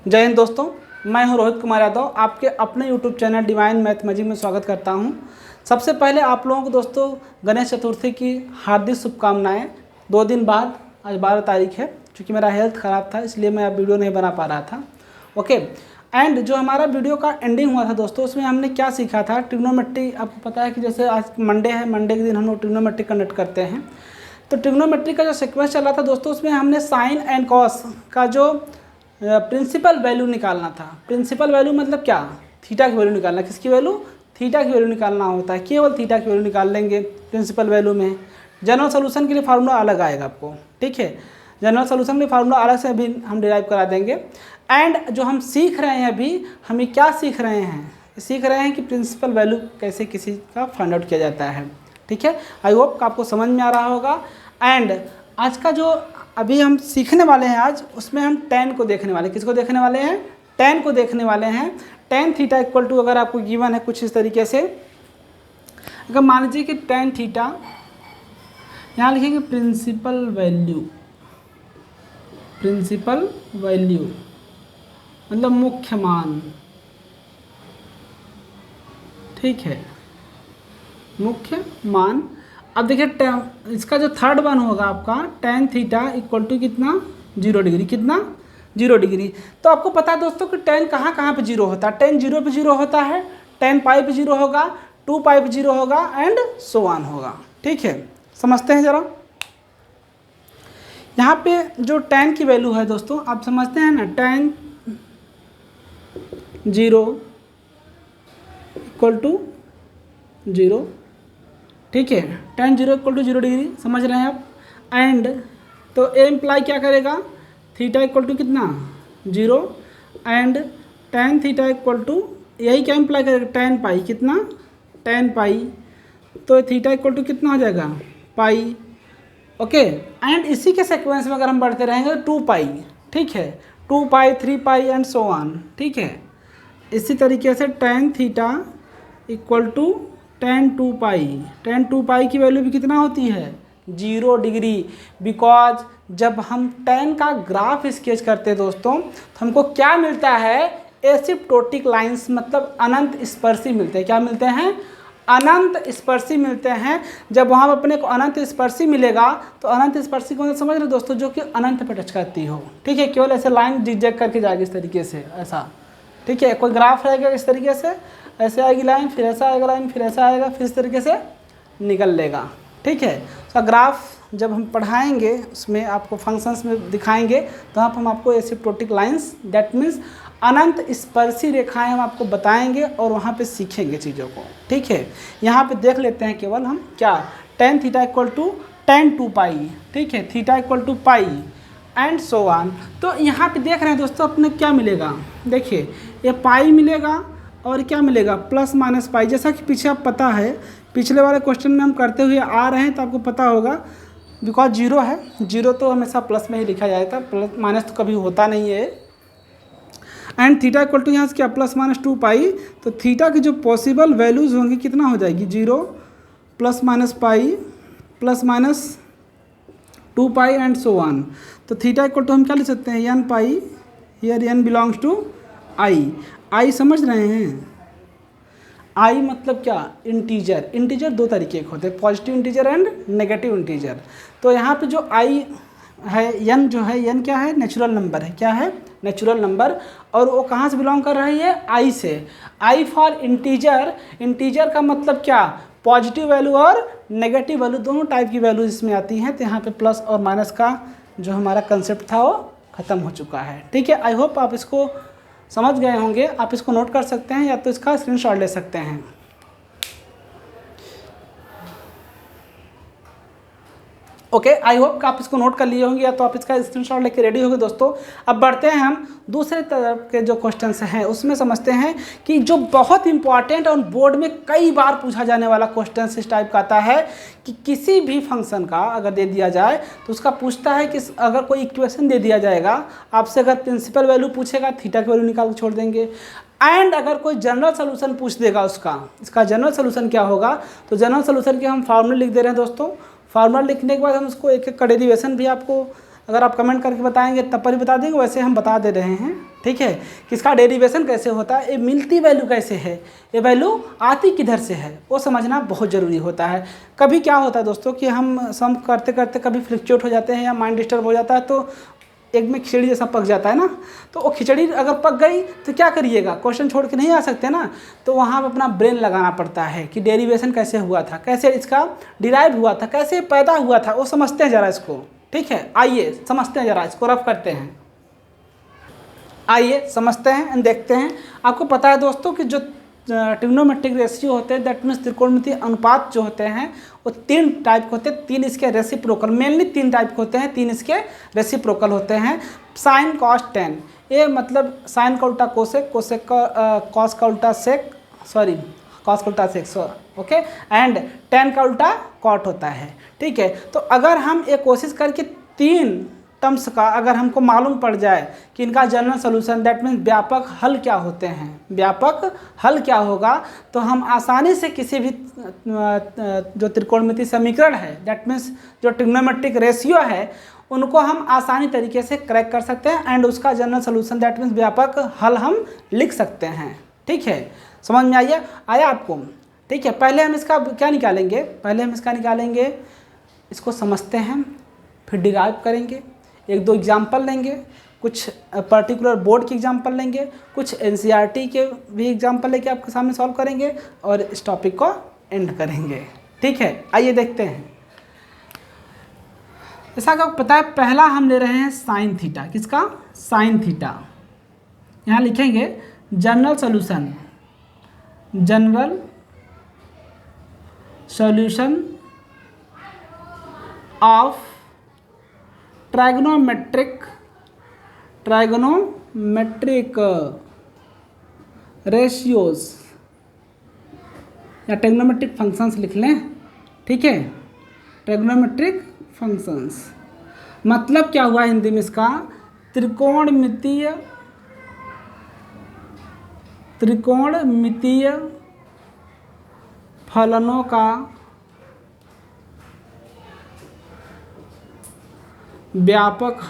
जय हिंद दोस्तों, मैं हूं रोहित कुमार यादव। आपके अपने YouTube channel divine math magic में स्वागत करता हूं। सबसे पहले आप लोगों को दोस्तों गणेश चतुर्थी की हार्दिक शुभकामनाएं। 2 दिन बाद, आज 12 तारीख है। क्योंकि मेरा हेल्थ ख़राब था इसलिए मैं अब वीडियो नहीं बना पा रहा था। ओके, एंड जो हमारा वीडियो का एंडिंग हुआ था दोस्तों, उसमें हमने क्या सीखा था। ट्रिग्नोमेट्री, आपको पता है कि जैसे आज मंडे है, मंडे के दिन हम लोग ट्रिग्नोमेट्री कंडक्ट करते हैं। तो ट्रिग्नोमेट्री का जो सीक्वेंस चल रहा था दोस्तों, उसमें हमने साइन एंड कॉस का जो प्रिंसिपल वैल्यू निकालना था। प्रिंसिपल वैल्यू मतलब क्या? थीटा की वैल्यू निकालना। किसकी वैल्यू? थीटा की वैल्यू निकालना होता है। केवल थीटा की वैल्यू निकाल लेंगे प्रिंसिपल वैल्यू में। जनरल सोल्यूशन के लिए फार्मूला अलग आएगा आपको, ठीक है। जनरल सोल्यूशन के लिए फार्मूला अलग से अभी हम डिराइव करा देंगे। एंड जो हम सीख रहे हैं अभी, हमें क्या सीख रहे हैं? सीख रहे हैं कि प्रिंसिपल वैल्यू कैसे किसी का फाइंड आउट किया जाता है, ठीक है। आई होप कि आपको समझ में आ रहा होगा। एंड आज का जो अभी हम सीखने वाले हैं आज, उसमें हम tan को देखने वाले हैं। किसको देखने वाले हैं? tan को देखने वाले हैं। tan थीटा इक्वल टू, अगर आपको गिवन है कुछ इस तरीके से, अगर मान लीजिए कि tan थीटा, यहाँ लिखेंगे प्रिंसिपल वैल्यू। प्रिंसिपल वैल्यू मतलब मुख्य मान, ठीक है, मुख्य मान। अब देखिए इसका जो थर्ड वन होगा आपका tan थीटा इक्वल टू कितना? 0 डिग्री। कितना? 0 डिग्री। तो आपको पता है दोस्तों कि tan कहाँ कहाँ पे 0 होता है। tan 0 पे 0 होता है, tan पाई पे 0 होगा, 2 पाई पे 0 होगा, एंड सो ऑन होगा, ठीक है। समझते हैं ज़रा। यहाँ पे जो tan की वैल्यू है दोस्तों, आप समझते हैं ना, tan 0 इक्वल टू 0, ठीक है। tan 0 इक्वल टू 0 डिग्री, समझ रहे हैं आप। एंड तो ए इम्प्लाई क्या करेगा? थीटा इक्वल टू कितना? 0। And tan theta equal to, यही क्या इम्प्लाई करेगा? tan पाई। कितना? tan पाई। तो थीटा इक्वल टू कितना हो जाएगा? पाई। ओके। एंड इसी के सीक्वेंस में अगर हम बढ़ते रहेंगे तो 2 पाई, ठीक है, 2 पाई, 3 पाई एंड सो ऑन, ठीक है। इसी तरीके से tan theta equal to tan 2 pi. tan 2 pi की वैल्यू भी कितना होती है? 0 डिग्री। बिकॉज जब हम tan का ग्राफ स्केच करते हैं दोस्तों, तो हमको क्या मिलता है? एसिप्टोटिक लाइंस, मतलब अनंत स्पर्शी मिलते हैं। क्या मिलते हैं? अनंत स्पर्शी मिलते हैं। जब वहाँ पर अपने को अनंत स्पर्शी मिलेगा, तो अनंत स्पर्शी को समझ रहे दोस्तों, जो कि अनंत पर टच करती हो, ठीक है। केवल ऐसे लाइन जिगजैग करके जाएगी इस तरीके से, ऐसा, ठीक है। कोई ग्राफ रहेगा इस तरीके से, ऐसे आएगी लाइन, फिर ऐसा आएगा लाइन, फिर ऐसा आएगा, फिर इस तरीके से निकल लेगा, ठीक है। तो ग्राफ जब हम पढ़ाएंगे, उसमें आपको फंक्शंस में दिखाएंगे, तो यहाँ पर हम आपको एसिप्टोटिक लाइंस, दैट मीन्स अनंत स्पर्शी रेखाएं हम आपको बताएंगे और वहाँ पे सीखेंगे चीज़ों को, ठीक है। यहाँ पे देख लेते हैं केवल हम क्या, tan theta equal to tan 2 pi, ठीक है, theta equal to pi and so on. तो यहाँ पे देख रहे हैं दोस्तों, अपने क्या मिलेगा? देखिए, ये पाई मिलेगा और क्या मिलेगा? प्लस माइनस पाई। जैसा कि पीछे आप पता है, पिछले वाले क्वेश्चन में हम करते हुए आ रहे हैं, तो आपको पता होगा, बिकॉज 0 है, 0 तो हमेशा प्लस में ही लिखा जाता है, प्लस माइनस तो कभी होता नहीं है। एंड थीटा इक्वल टू यहाँ से क्या? प्लस माइनस 2 पाई। तो थीटा की जो पॉसिबल वैल्यूज़ होंगी कितना हो जाएगी? 0 plus minus pi plus minus 2 pi and so on. तो थीटा इक्वल टू हम क्या लिख सकते हैं? n pi, here n belongs to i। आई समझ रहे हैं? आई मतलब क्या? इंटीजर। इंटीजर 2 तरीके के होते हैं, positive integer and negative integer. तो यहाँ पे जो आई है, n जो है, n क्या है? नेचुरल नंबर है। क्या है? Natural number. और वो कहाँ से बिलोंग कर रही है? आई से। I for integer. इंटीजर का मतलब क्या? पॉजिटिव वैल्यू और नेगेटिव वैल्यू, दोनों टाइप की वैल्यू इसमें आती हैं। तो यहाँ पे प्लस और माइनस का जो हमारा कंसेप्ट था वो ख़त्म हो चुका है, ठीक है। आई होप आप इसको समझ गए होंगे। आप इसको नोट कर सकते हैं या तो इसका स्क्रीनशॉट ले सकते हैं। ओके, आई होप कि आप इसको नोट कर लिए होंगे या तो आप इसका स्क्रीनशॉट लेके रेडी होंगे दोस्तों। अब बढ़ते हैं हम दूसरे तरफ के जो क्वेश्चंस हैं, उसमें समझते हैं कि जो बहुत इंपॉर्टेंट और बोर्ड में कई बार पूछा जाने वाला क्वेश्चन इस टाइप का आता है कि किसी भी फंक्शन का अगर दे दिया जाए तो उसका पूछता है कि अगर कोई इक्वेशन दे दिया जाएगा आपसे, अगर प्रिंसिपल वैल्यू पूछेगा, थीटा की वैल्यू निकाल के छोड़ देंगे। एंड अगर कोई जनरल सोल्यूशन पूछ देगा इसका जनरल सोल्यूशन क्या होगा, तो जनरल सोल्यूशन के हम फार्मूले लिख दे रहे हैं दोस्तों। फार्मूला लिखने के बाद हम उसको एक एक का डेरिवेशन भी आपको अगर आप कमेंट करके बताएंगे तब पर ही बता देंगे, वैसे हम बता दे रहे हैं। ठीक है, कि इसका डेरिवेशन कैसे होता है, ये मिलती वैल्यू कैसे है, ये वैल्यू आती किधर से है, वो समझना बहुत ज़रूरी होता है। कभी क्या होता है दोस्तों कि हम सम करते करते कभी फ्लक्चुएट हो जाते हैं या माइंड डिस्टर्ब हो जाता है, तो एक में खिचड़ी जैसा पक जाता है ना, तो वो खिचड़ी अगर पक गई तो क्या करिएगा, क्वेश्चन छोड़ के नहीं आ सकते ना, तो वहाँ पर अपना ब्रेन लगाना पड़ता है कि डेरिवेशन कैसे हुआ था, कैसे इसका डिराइव हुआ था, कैसे पैदा हुआ था, वो समझते हैं ज़रा इसको। ठीक है, आइए समझते हैं ज़रा इसको, रफ करते हैं। आइए समझते हैं एंड देखते हैं। आपको पता है दोस्तों कि जो ट्रिग्नोमेट्रिक रेशियो होते हैं, दैट मीन्स त्रिकोणमितीय अनुपात जो होते हैं, वो 3 टाइप के होते हैं। 3 इसके रेसिप्रोकल, मेनली 3 टाइप के होते हैं, 3 इसके रेसिप्रोकल होते हैं। साइन कॉस टेन, ये मतलब साइन का उल्टा कोसेक, कोसेक का कॉस का उल्टा सेक, सॉरी कॉस का उल्टा सेक, ओके, एंड टेन का उल्टा कॉट होता है। ठीक है, तो अगर हम ये कोशिश करके 3 टर्म्स का अगर हमको मालूम पड़ जाए कि इनका जनरल सोल्यूशन, दैट मीन्स व्यापक हल क्या होते हैं, व्यापक हल क्या होगा, तो हम आसानी से किसी भी जो त्रिकोणमितीय समीकरण है, दैट मीन्स जो ट्रिग्नोमेट्रिक रेशियो है, उनको हम आसानी तरीके से क्रैक कर सकते हैं एंड उसका जनरल सोल्यूशन, दैट मीन्स व्यापक हल हम लिख सकते हैं। ठीक है, समझ में आया आपको? ठीक है, पहले हम इसका क्या निकालेंगे, पहले हम इसका निकालेंगे, इसको समझते हैं, फिर डिराइव करेंगे, 1-2 एग्जाम्पल लेंगे, कुछ पर्टिकुलर बोर्ड की एग्जाम्पल लेंगे, कुछ एनसीईआरटी के भी एग्जाम्पल लेके आपके सामने सॉल्व करेंगे और इस टॉपिक को एंड करेंगे। ठीक है, आइए देखते हैं। जैसा कि आपको पता है, पहला हम ले रहे हैं साइन थीटा, किसका, साइन थीटा। यहाँ लिखेंगे general solution, general solution of trigonometric ratios या ट्राइगोनोमेट्रिक फंक्शंस लिख लें। ठीक है, ट्राइगोनोमेट्रिक फंक्शंस मतलब क्या हुआ हिंदी में इसका, त्रिकोणमितीय फलनों का व्यापक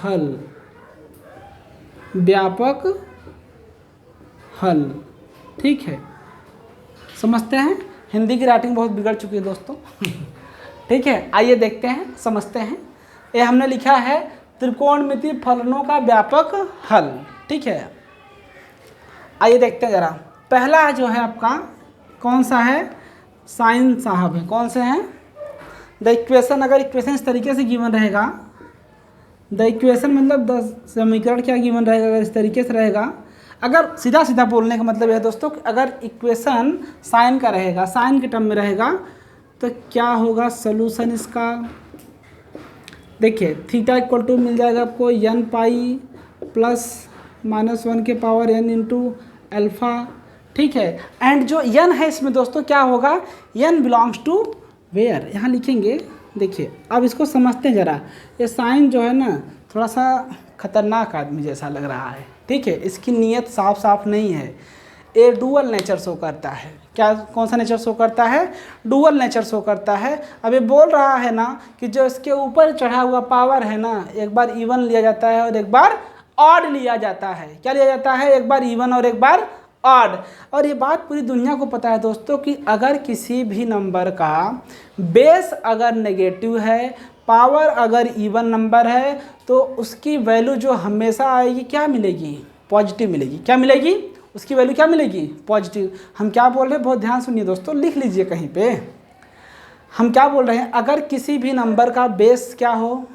हल। ठीक है, समझते हैं, हिंदी की राइटिंग बहुत बिगड़ चुकी है दोस्तों। ठीक है, आइए देखते हैं, समझते हैं। ये हमने लिखा है त्रिकोणमितीय फलनों का व्यापक हल। ठीक है, आइए देखते हैं जरा। पहला जो है आपका कौन सा है, साइन साहब है, कौन से हैं, द इक्वेशन, अगर इक्वेशन इस तरीके से गिवन रहेगा, द इक्वेशन मतलब समीकरण क्या गिवन रहेगा, अगर इस तरीके से रहेगा, अगर सीधा सीधा बोलने का मतलब यह है दोस्तों कि अगर इक्वेशन साइन का रहेगा, साइन के टर्म में रहेगा, तो क्या होगा सोल्यूशन इसका, देखिए थीटा इक्वल टू मिल जाएगा आपको n पाई प्लस -1 के पावर n इंटू अल्फ़ा। ठीक है, एंड जो n है इसमें दोस्तों क्या होगा, n बिलोंग्स टू वेयर, यहाँ लिखेंगे। देखिए अब इसको समझते हैं ज़रा, ये साइन जो है ना थोड़ा सा खतरनाक आदमी जैसा लग रहा है। ठीक है, इसकी नीयत साफ साफ नहीं है, ये डुअल नेचर शो करता है। क्या, कौन सा नेचर शो करता है, डुअल नेचर शो करता है। अब ये बोल रहा है ना कि जो इसके ऊपर चढ़ा हुआ पावर है ना, एक बार इवन लिया जाता है और एक बार ऑड लिया जाता है। क्या लिया जाता है, एक बार इवन और एक बार ऑड। और ये बात पूरी दुनिया को पता है दोस्तों कि अगर किसी भी नंबर का बेस अगर नेगेटिव है, पावर अगर इवन नंबर है, तो उसकी वैल्यू जो हमेशा आएगी क्या मिलेगी, पॉजिटिव मिलेगी। क्या मिलेगी, उसकी वैल्यू क्या मिलेगी, पॉजिटिव। हम क्या बोल रहे हैं, बहुत ध्यान सुनिए दोस्तों, लिख लीजिए कहीं पे। हम क्या बोल रहे हैं, अगर किसी भी नंबर का बेस क्या हो,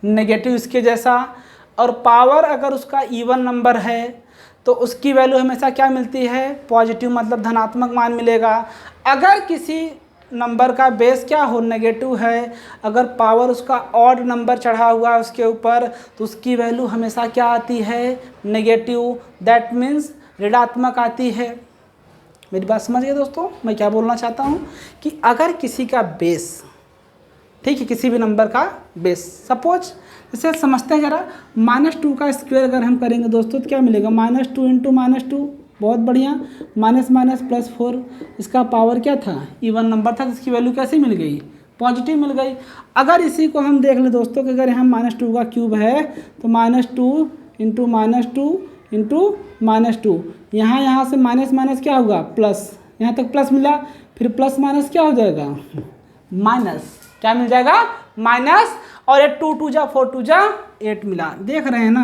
नेगेटिव इसके जैसा, और पावर अगर उसका इवन नंबर है, तो उसकी वैल्यू हमेशा क्या मिलती है, पॉजिटिव, मतलब धनात्मक मान मिलेगा। अगर किसी नंबर का बेस क्या हो, नेगेटिव है, अगर पावर उसका ऑड नंबर चढ़ा हुआ है उसके ऊपर, तो उसकी वैल्यू हमेशा क्या आती है, नेगेटिव, दैट मीन्स ऋणात्मक आती है। मेरी बात समझ गए दोस्तों, मैं क्या बोलना चाहता हूँ कि अगर किसी का बेस, ठीक है, किसी भी नंबर का बेस, सपोज इसे समझते हैं ज़रा, -2 का स्क्वायर अगर हम करेंगे दोस्तों तो क्या मिलेगा, -2 इंटू -2, बहुत बढ़िया, माइनस माइनस +4, इसका पावर क्या था, इवन नंबर था, जिसकी वैल्यू कैसी मिल गई, पॉजिटिव मिल गई। अगर इसी को हम देख लें दोस्तों कि अगर यहाँ -2 का क्यूब है तो -2 इंटू माइनस टू, यहाँ से माइनस माइनस क्या होगा प्लस, यहाँ तक प्लस मिला, फिर प्लस माइनस क्या हो जाएगा माइनस, क्या मिल जाएगा माइनस, और ये 2 2 जा 4 2 जा 8 मिला। देख रहे हैं ना,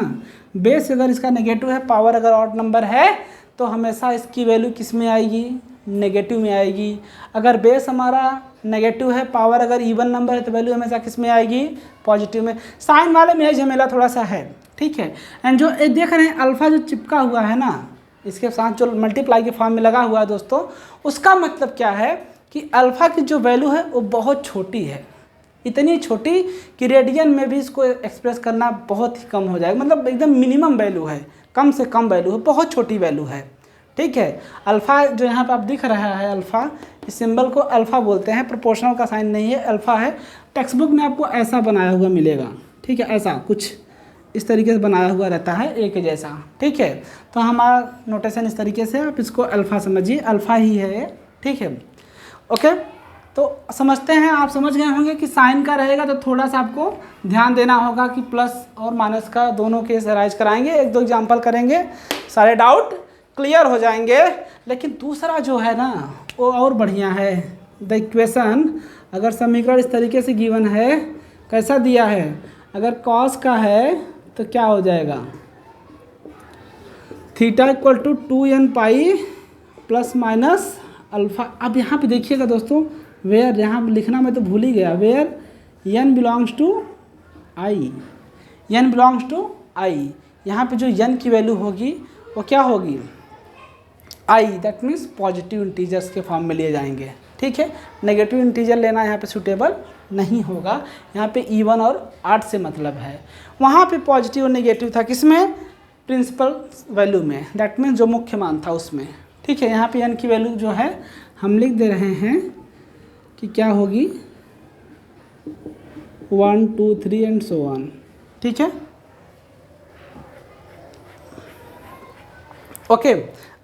बेस अगर इसका नेगेटिव है, पावर अगर ऑड नंबर है तो हमेशा इसकी वैल्यू किस में आएगी, नेगेटिव में आएगी। अगर बेस हमारा नेगेटिव है, पावर अगर इवन नंबर है तो वैल्यू हमेशा किस में आएगी, पॉजिटिव में। साइन वाले में झमेला थोड़ा सा है, ठीक है। एंड जो ये देख रहे हैं अल्फ़ा जो चिपका हुआ है ना, इसके साथ जो मल्टीप्लाई के फॉर्म में लगा हुआ है दोस्तों, उसका मतलब क्या है कि अल्फ़ा की जो वैल्यू है वो बहुत छोटी है, इतनी छोटी कि रेडियन में भी इसको एक्सप्रेस करना बहुत ही कम हो जाएगा, मतलब एकदम मिनिमम वैल्यू है, कम से कम वैल्यू है, बहुत छोटी वैल्यू है, ठीक है। अल्फ़ा जो यहाँ पे आप दिख रहा है अल्फ़ा, इस सिंबल को अल्फ़ा बोलते हैं, प्रोपोर्शनल का साइन नहीं है, अल्फ़ा है। टेक्स्ट बुक में आपको ऐसा बनाया हुआ मिलेगा, ठीक है, ऐसा कुछ इस तरीके से बनाया हुआ रहता है एक जैसा, ठीक है। तो हमारा नोटेशन इस तरीके से, आप इसको अल्फ़ा समझिए, अल्फ़ा ही है ये, ठीक है, ओके। तो समझते हैं, आप समझ गए होंगे कि साइन का रहेगा तो थोड़ा सा आपको ध्यान देना होगा कि प्लस और माइनस का दोनों केस राइज कराएंगे, एक दो एग्जाम्पल करेंगे, सारे डाउट क्लियर हो जाएंगे। लेकिन दूसरा जो है ना वो और बढ़िया है। द इक्वेशन, अगर समीकरण इस तरीके से गिवन है, कैसा दिया है, अगर कॉस का है तो क्या हो जाएगा, theta equal to 2n pi plus minus alpha. अब यहाँ पे देखिएगा दोस्तों, वेयर, यहाँ लिखना मैं तो भूल ही गया, where n belongs to I, n belongs to I, यहाँ पे जो n की वैल्यू होगी वो क्या होगी, आई, दैट मीन्स पॉजिटिव इंटीजर्स के फॉर्म में लिए जाएंगे, ठीक है। नेगेटिव इंटीजर लेना यहाँ पे सूटेबल नहीं होगा, यहाँ पे इवन और ऑड से मतलब है। वहाँ पे पॉजिटिव और नेगेटिव था किसमें, प्रिंसिपल वैल्यू में, दैट मीन्स जो मुख्य मान था उसमें, ठीक है। यहाँ पे n की वैल्यू जो है हम लिख दे रहे हैं कि क्या होगी 1 2 3 एंड सो ऑन, ठीक है, ओके।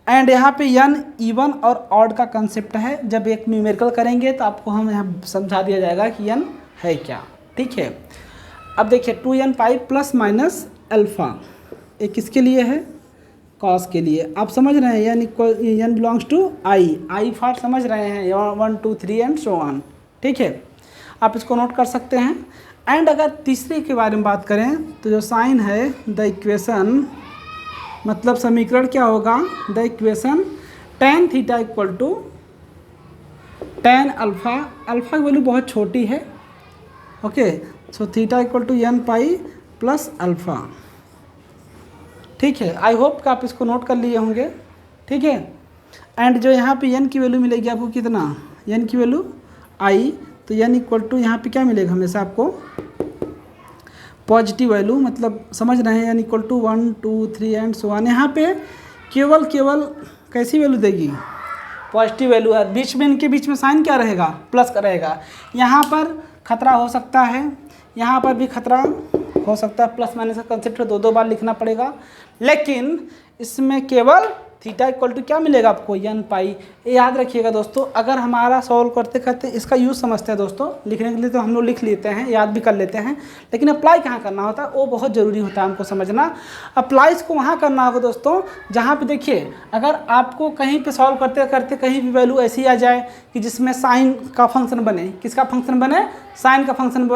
एंड यहाँ पे n इवन और ऑड का कंसेप्ट है, जब एक न्यूमेरिकल करेंगे तो आपको हम यहाँ समझा दिया जाएगा कि n है क्या, ठीक है। अब देखिए 2n pi plus minus alpha, ये किसके लिए है, कॉस के लिए। आप समझ रहे हैं n belongs to I for समझ रहे हैं 1 2 3 एंड सो ऑन, ठीक है, आप इसको नोट कर सकते हैं। एंड अगर तीसरे के बारे में बात करें तो जो साइन है, द इक्वेशन मतलब समीकरण क्या होगा, the equation tan theta equal to tan alpha, alpha की वैल्यू बहुत छोटी है, okay, so theta equal to n pi plus alpha, ठीक है। आई होप कि आप इसको नोट कर लिए होंगे, ठीक है। एंड जो यहाँ पे n की वैल्यू मिलेगी आपको कितना, n की वैल्यू i, तो n इक्वल टू यहाँ पे क्या मिलेगा हमेशा आपको पॉजिटिव वैल्यू, मतलब समझ रहे हैं n equal to 1 2 3 and so on. यहाँ पे केवल कैसी वैल्यू देगी, पॉजिटिव वैल्यू है, बीच में इनके बीच में साइन क्या रहेगा, प्लस का रहेगा। यहाँ पर खतरा हो सकता है, यहाँ पर भी खतरा हो सकता है, प्लस माइनस का कंसेप्ट दो दो बार लिखना पड़ेगा, लेकिन इसमें केवल थीटा इक्वल टू क्या मिलेगा आपको, n पाई। ये याद रखिएगा दोस्तों, अगर हमारा सॉल्व करते करते इसका यूज़ समझते हैं दोस्तों, लिखने के लिए तो हम लोग लिख लेते हैं, याद भी कर लेते हैं, लेकिन अप्लाई कहाँ करना होता है वो बहुत ज़रूरी होता है हमको समझना। अप्लाई इसको वहाँ करना होगा दोस्तों जहाँ पे देखिए, अगर आपको कहीं पे सॉल्व करते करते कहीं भी वैल्यू ऐसी आ जाए कि जिसमें साइन का फंक्शन बने, किसका फंक्शन बने, साइन का फंक्शन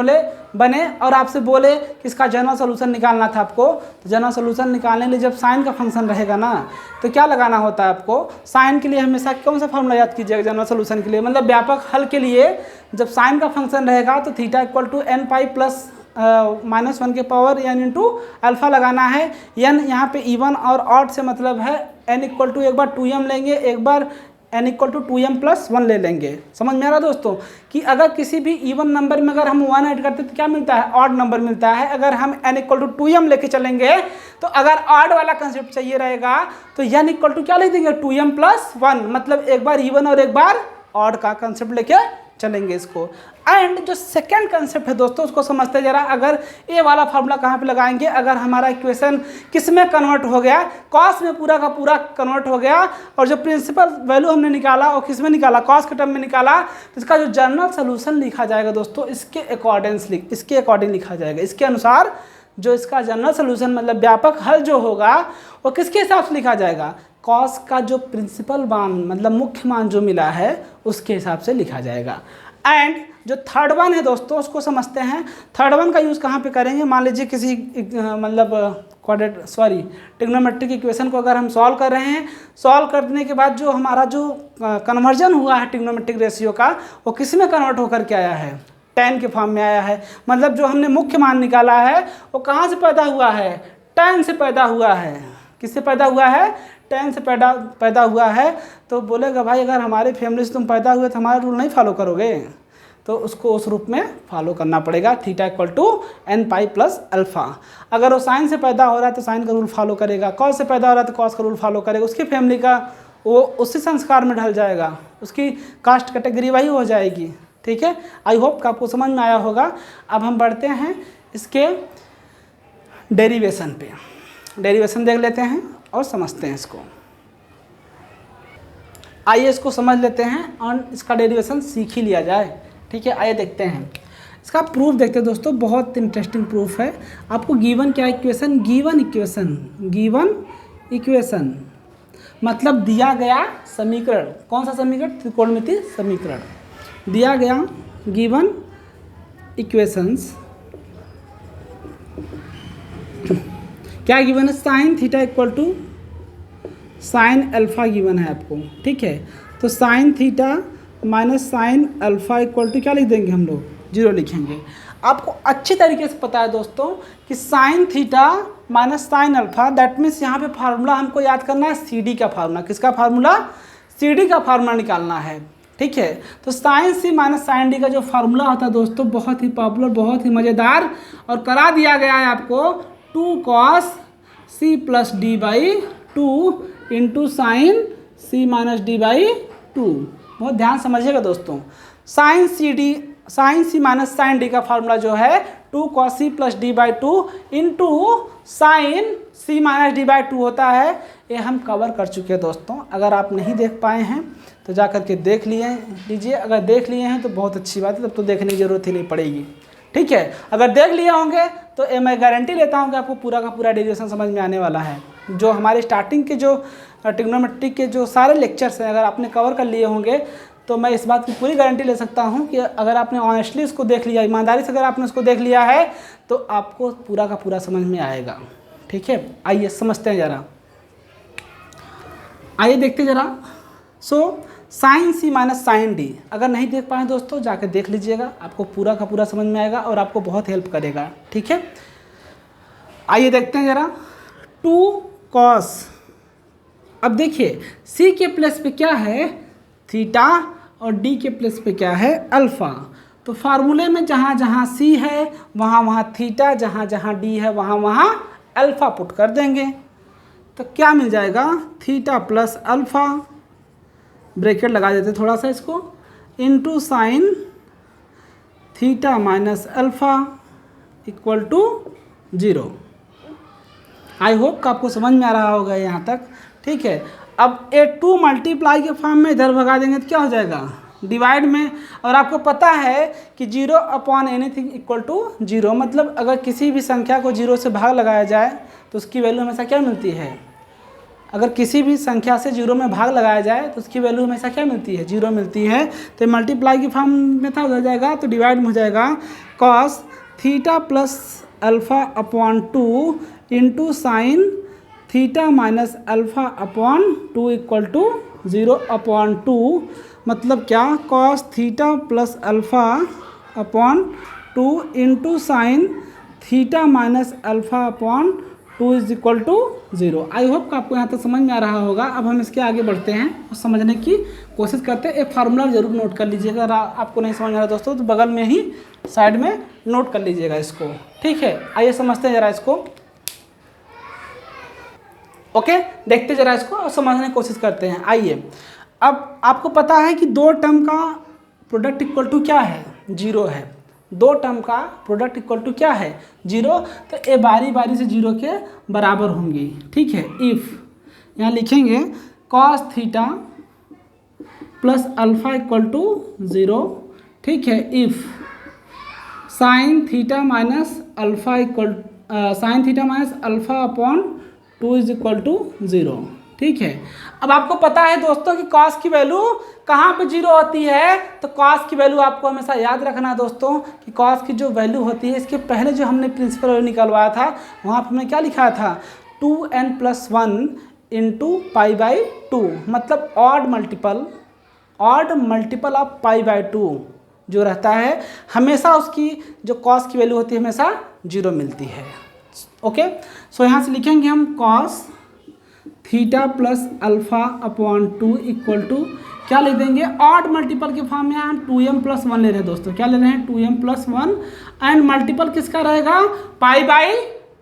बने, और आपसे बोले कि इसका जनरल सोल्यूशन निकालना था आपको, तो जनरल सोल्यूशन निकालने के लिए जब साइन का फंक्शन रहेगा ना तो क्या लगाना होता है आपको, साइन के लिए हमेशा कौन सा फॉर्मूला याद कीजिएगा जनरल सोल्यूशन के लिए, मतलब व्यापक हल के लिए जब साइन का फंक्शन रहेगा तो theta equal to n pi plus -1 के पावर n इंटू अल्फ़ा लगाना है। n यहाँ पे इवन और ऑड से मतलब है, n इक्वल टू एक बार 2m लेंगे, एक बार n equal to 2m plus 1 ले लेंगे। समझ में आ रहा दोस्तों कि अगर किसी भी इवन नंबर में अगर हम 1 ऐड करते हैं तो क्या मिलता है, ऑड नंबर मिलता है। अगर हम n इक्वल टू 2m लेके चलेंगे तो अगर ऑड वाला कंसेप्ट चाहिए रहेगा तो n इक्वल टू क्या लिख देंगे, 2m प्लस 1, मतलब एक बार इवन और एक बार ऑड का कंसेप्ट लेके चलेंगे इसको। एंड जो सेकंड कंसेप्ट है दोस्तों उसको समझते जरा, अगर ये वाला फार्मूला कहाँ पे लगाएंगे, अगर हमारा इक्वेशन किस में कन्वर्ट हो गया, कॉस में पूरा का पूरा कन्वर्ट हो गया, और जो प्रिंसिपल वैल्यू हमने निकाला और किस में निकाला, कॉस के टर्म में निकाला, तो इसका जो जनरल सोल्यूशन लिखा जाएगा दोस्तों इसके अकॉर्डिंग लिखा जाएगा, इसके अनुसार जो इसका जनरल सोल्यूशन मतलब व्यापक हल जो होगा वो किसके हिसाब से लिखा जाएगा, कॉस का जो प्रिंसिपल मान मतलब मुख्य मान जो मिला है उसके हिसाब से लिखा जाएगा। एंड जो थर्ड वन है दोस्तों उसको समझते हैं। थर्ड वन का यूज़ कहाँ पे करेंगे, मान लीजिए किसी मतलब ट्रिग्नोमेट्रिक इक्वेशन को अगर हम सॉल्व कर रहे हैं, सॉल्व करने के बाद जो हमारा जो कन्वर्जन हुआ है ट्रिग्नोमेट्रिक रेशियो का वो किस में कन्वर्ट होकर के आया है, tan के फॉर्म में आया है। मतलब जो हमने मुख्य मान निकाला है वो कहाँ से पैदा हुआ है, tan से पैदा हुआ है। किससे पैदा हुआ है, tan से पैदा हुआ है। तो बोलेगा भाई अगर हमारे फैमिली से तुम पैदा हुए तो हमारा रूल नहीं फॉलो करोगे, तो उसको उस रूप में फॉलो करना पड़ेगा, theta equal to N pi plus alpha. अगर वो साइन से पैदा हो रहा है तो साइन का रूल फॉलो करेगा, कॉस से पैदा हो रहा है तो कॉस का रूल फॉलो करेगा। उसकी फैमिली का वो उसी संस्कार में ढल जाएगा, उसकी कास्ट कैटेगरी वही हो जाएगी। ठीक है, आई होप कि आपको समझ में आया होगा। अब हम बढ़ते हैं इसके डेरिवेशन पे। डेरिवेशन देख लेते हैं और समझते हैं इसको। आइए इसको समझ लेते हैं और इसका डेरिवेशन सीख ही लिया जाए। ठीक है, आइए देखते हैं इसका प्रूफ। देखते हैं दोस्तों, बहुत इंटरेस्टिंग प्रूफ है। आपको गिवन क्या इक्वेशन, गिवन इक्वेशन मतलब दिया गया समीकरण। कौन सा समीकरण, त्रिकोणमितीय समीकरण। दिया गया गिवन इक्वेशंस, क्या गिवन है, sine theta equal to sine alpha given है आपको। ठीक है, तो sine theta minus sine alpha equal to क्या लिख देंगे हम लोग, 0 लिखेंगे। आपको अच्छी तरीके से पता है दोस्तों कि sign theta minus sine alpha, that means यहाँ पे फार्मूला हमको याद करना है CD का फार्मूला। किसका फार्मूला, CD का फार्मूला निकालना है। ठीक है, तो sine C minus sine D का जो फार्मूला होता है दोस्तों बहुत ही पॉपुलर, बहुत ही मज़ेदार, और करा दिया गया है आपको 2 cos C plus D by 2 into sine C minus D by 2। बहुत ध्यान समझिएगा दोस्तों, sine C minus sine D का फार्मूला जो है 2 cos C plus D by 2 into sine C minus D by 2 होता है। ये हम कवर कर चुके हैं दोस्तों। अगर आप नहीं देख पाए हैं तो जा करके देख लीजिए। अगर देख लिए हैं तो बहुत अच्छी बात है, तब तो देखने की ज़रूरत ही नहीं पड़ेगी। ठीक है, अगर देख लिए होंगे तो मैं गारंटी लेता हूँ कि आपको पूरा का पूरा डेरिवेशन समझ में आने वाला है। जो हमारे स्टार्टिंग के जो ट्रिग्नोमेट्रिक के जो सारे लेक्चर्स हैं अगर आपने कवर कर लिए होंगे तो मैं इस बात की पूरी गारंटी ले सकता हूं कि अगर आपने ऑनेस्टली इसको देख लिया, ईमानदारी से अगर आपने इसको देख लिया है तो आपको पूरा का पूरा समझ में आएगा। ठीक है, आइए समझते हैं ज़रा, आइए देखते ज़रा। Sine C minus sine D अगर नहीं देख पाए दोस्तों जाकर देख लीजिएगा, आपको पूरा का पूरा समझ में आएगा और आपको बहुत हेल्प करेगा। ठीक है, आइए देखते हैं ज़रा। 2 cos, अब देखिए C के प्लेस पे क्या है, थीटा, और D के प्लेस पे क्या है, अल्फ़ा। तो फार्मूले में जहाँ जहाँ C है वहाँ वहाँ थीटा, जहाँ जहाँ D है वहाँ वहाँ अल्फ़ा पुट कर देंगे। तो क्या मिल जाएगा, थीटा प्लस अल्फ़ा, ब्रैकेट लगा देते थोड़ा सा इसको, into sine theta minus alpha equal to 0। I hope कि आपको समझ में आ रहा होगा यहाँ तक। ठीक है, अब ये 2 मल्टीप्लाई के फॉर्म में इधर भगा देंगे तो क्या हो जाएगा, डिवाइड में। और आपको पता है कि 0 अपॉन एनीथिंग इक्वल टू 0, मतलब अगर किसी भी संख्या को 0 से भाग लगाया जाए तो उसकी वैल्यू हमेशा क्या मिलती है, अगर किसी भी संख्या से 0 में भाग लगाया जाए तो उसकी वैल्यू हमेशा क्या मिलती है, 0 मिलती है। तो मल्टीप्लाई की फॉर्म में था उधर जाएगा तो डिवाइड में हो जाएगा cos theta plus alpha upon 2 into sine theta minus alpha upon 2 equal to 0 upon 2, मतलब क्या, cos theta plus alpha upon 2 into sine theta minus alpha upon 2 is equal to 0। I hope कि आपको यहाँ तक समझ में आ रहा होगा। अब हम इसके आगे बढ़ते हैं और समझने की कोशिश करते हैं। एक फार्मूला जरूर नोट कर लीजिएगा, अगर आपको नहीं समझ आ रहा दोस्तों तो बगल में ही साइड में नोट कर लीजिएगा इसको। ठीक है, आइए समझते हैं ज़रा इसको। ओके, देखते जरा इसको और समझने की कोशिश करते हैं। आइए, अब आपको पता है कि 2 टर्म का प्रोडक्ट इक्वल टू क्या है, 0 है। 2 टर्म का प्रोडक्ट इक्वल टू क्या है, 0। तो ये बारी बारी से 0 के बराबर होंगी। ठीक है, इफ़ यहाँ लिखेंगे cos theta plus alpha equal to 0। ठीक है, if sine theta minus alpha equal sine theta minus alpha upon 2 is equal to 0। ठीक है, अब आपको पता है दोस्तों कि कॉस की वैल्यू कहाँ पे 0 होती है, तो कॉस की वैल्यू आपको हमेशा याद रखना है दोस्तों कि कॉस की जो वैल्यू होती है, इसके पहले जो हमने प्रिंसिपल वैल्यू निकलवाया था वहाँ पर हमने क्या लिखा था 2n+1 इंटू पाई बाई 2, मतलब odd multiple of pi by 2 जो रहता है हमेशा उसकी जो कॉस की वैल्यू होती है हमेशा 0 मिलती है। ओके, सो यहाँ से लिखेंगे हम cos theta plus alpha upon 2 equal to क्या लिख देंगे, ऑड मल्टीपल के फॉर्म में हम 2m+1 ले रहे हैं दोस्तों। क्या ले रहे हैं 2m+1 एंड मल्टीपल किसका रहेगा पाई बाई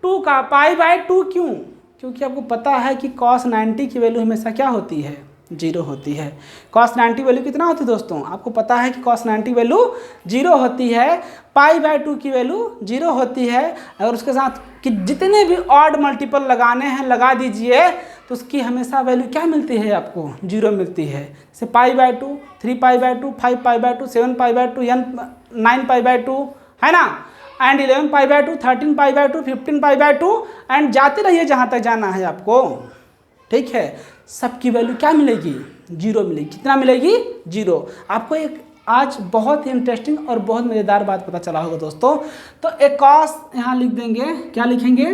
2 का। पाई बाई 2 क्यों, क्योंकि आपको पता है कि cos 90 की वैल्यू हमेशा क्या होती है 0 होती है। cos 90 वैल्यू कितना होती है दोस्तों, आपको पता है कि cos 90 वैल्यू 0 होती है, पाई बाई 2 की वैल्यू 0 होती है। अगर उसके साथ कि जितने भी ऑड मल्टीपल लगाने हैं लगा दीजिए तो उसकी हमेशा वैल्यू क्या मिलती है आपको 0 मिलती है। जैसे पाई by 2, 3 pi by 2, 5 pi by 2, 7 pi by 2, 9 pi by 2 है ना, and 11 pi by 2, 13 pi by 2, 15 pi by 2 and जाते रहिए जहाँ तक जाना है आपको। ठीक है, सबकी वैल्यू क्या मिलेगी 0 मिलेगी। कितना मिलेगी 0। आपको एक आज बहुत ही इंटरेस्टिंग और बहुत मज़ेदार बात पता चला होगा दोस्तों। तो एक कॉस यहाँ लिख देंगे, क्या लिखेंगे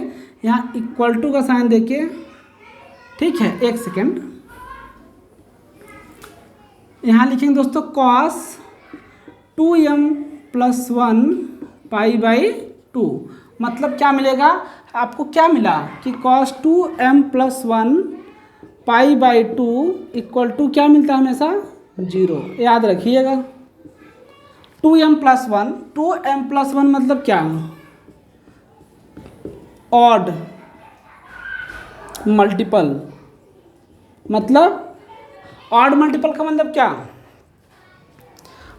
यहाँ इक्वल टू का साइन देके, ठीक है एक सेकेंड, यहाँ लिखेंगे दोस्तों कॉस 2m+1 पाई बाई 2, मतलब क्या मिलेगा आपको, क्या मिला कि cos 2m+1 pi by 2 equal to क्या मिलता है हमेशा 0, याद रखिएगा। 2m+1 मतलब क्या, ऑड मल्टीपल, मतलब ऑड मल्टीपल का मतलब क्या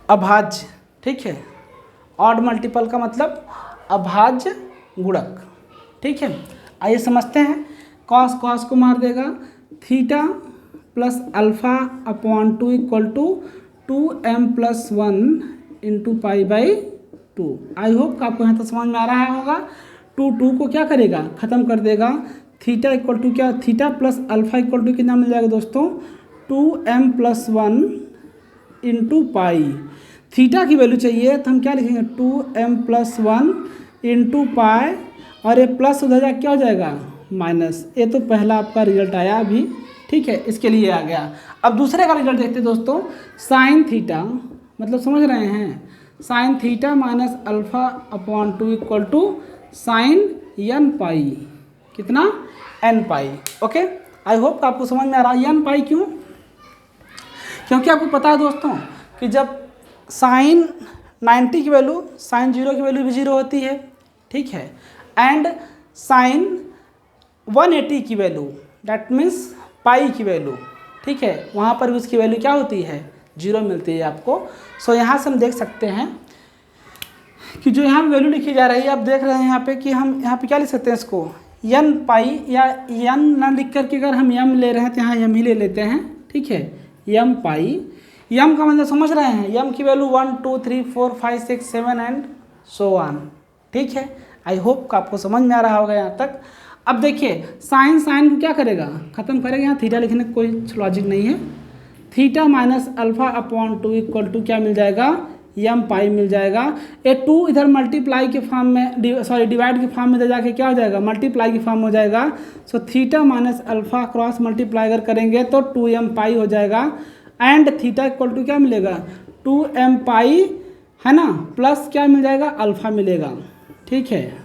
अभाज्य। ठीक है, ऑड मल्टीपल का मतलब अभाज्य गुणक। ठीक है, आइए समझते हैं। कॉस को मार देगा, theta plus alpha upon 2 equal to 2m+1 into pi by 2। I hope आपको यहाँ तक समझ में आ रहा होगा। 2 को क्या करेगा ख़त्म कर देगा। थीटा इक्वल टू क्या, theta plus alpha equal to कितना मिल जाएगा दोस्तों 2m+1 इंटू पाई। थीटा की वैल्यू चाहिए तो हम क्या लिखेंगे 2m+1 इंटू पाई, और ये प्लस उधर जा क्या हो जाएगा माइनस। ये तो पहला आपका रिजल्ट आया अभी, ठीक है, इसके लिए आ गया। अब दूसरे का रिजल्ट देखते हैं दोस्तों। साइन थीटा मतलब समझ रहे हैं, sine theta minus alpha upon 2 equal to sine n pi, कितना n pi. Okay, I hope आपको समझ में आ रहा है n पाई क्यों, क्योंकि आपको पता है दोस्तों कि जब साइन 90 की वैल्यू साइन 0 की वैल्यू भी 0 होती है। ठीक है, एंड साइन 180 की वैल्यू दैट मीन्स पाई की वैल्यू, ठीक है, वहाँ पर भी उसकी वैल्यू क्या होती है 0 मिलती है आपको। सो यहाँ से हम देख सकते हैं कि जो यहाँ वैल्यू लिखी जा रही है, आप देख रहे हैं यहाँ पे कि हम यहाँ पे क्या लिख सकते हैं इसको n पाई, या n ना लिख करके अगर हम m ले रहे हैं तो यहाँ m ही ले लेते हैं। ठीक है, m पाई, m का मतलब समझ रहे हैं, m की वैल्यू 1 2 3 4 5 6 7 एंड सो ऑन। ठीक है, आई होप आपको समझ में आ रहा होगा यहाँ तक। अब देखिए साइन को क्या करेगा ख़त्म करेगा, यहाँ थीटा लिखने का कोई लॉजिक नहीं है। Theta minus alpha upon 2 equal to क्या मिल जाएगा m पाई मिल जाएगा। ये 2 इधर मल्टीप्लाई के फॉर्म में डिवाइड के फॉर्म में जाके क्या हो जाएगा मल्टीप्लाई के फॉर्म हो जाएगा। So theta minus alpha cross multiply अगर करेंगे तो 2m पाई हो जाएगा, एंड थीटा इक्वल टू क्या मिलेगा 2m पाई है ना, प्लस क्या मिल जाएगा अल्फा मिलेगा। ठीक है,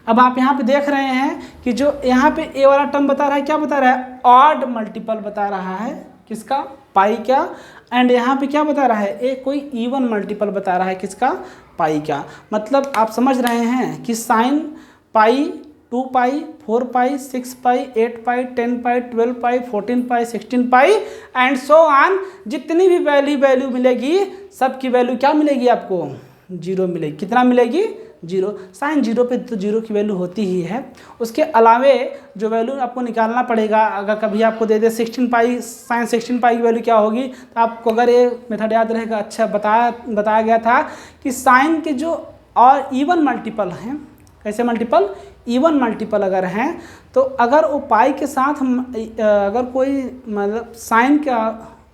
अब आप यहाँ पे देख रहे हैं कि जो यहाँ पे ए वाला टर्म बता रहा है, क्या बता रहा है ऑड मल्टीपल बता रहा है, किसका पाई का, एंड यहाँ पे क्या बता रहा है ए कोई इवन मल्टीपल बता रहा है, किसका पाई का। मतलब आप समझ रहे हैं कि sine pi 2 pi 4 pi 6 pi 8 pi 10 pi 12 pi 14 pi 16 pi and so on, जितनी भी वैल्यू मिलेगी सबकी वैल्यू क्या मिलेगी आपको 0 मिलेगी। कितना मिलेगी 0। साइन 0 पे तो 0 की वैल्यू होती ही है, उसके अलावे जो वैल्यू आपको निकालना पड़ेगा, अगर कभी आपको दे दे 16 पाई साइन 16 पाई की वैल्यू क्या होगी, तो आपको अगर ये मेथड याद रहेगा, अच्छा बताया गया था कि साइन के जो और इवन मल्टीपल हैं कैसे मल्टीपल, इवन मल्टीपल अगर हैं तो अगर वो पाई के साथ अगर कोई मतलब साइन का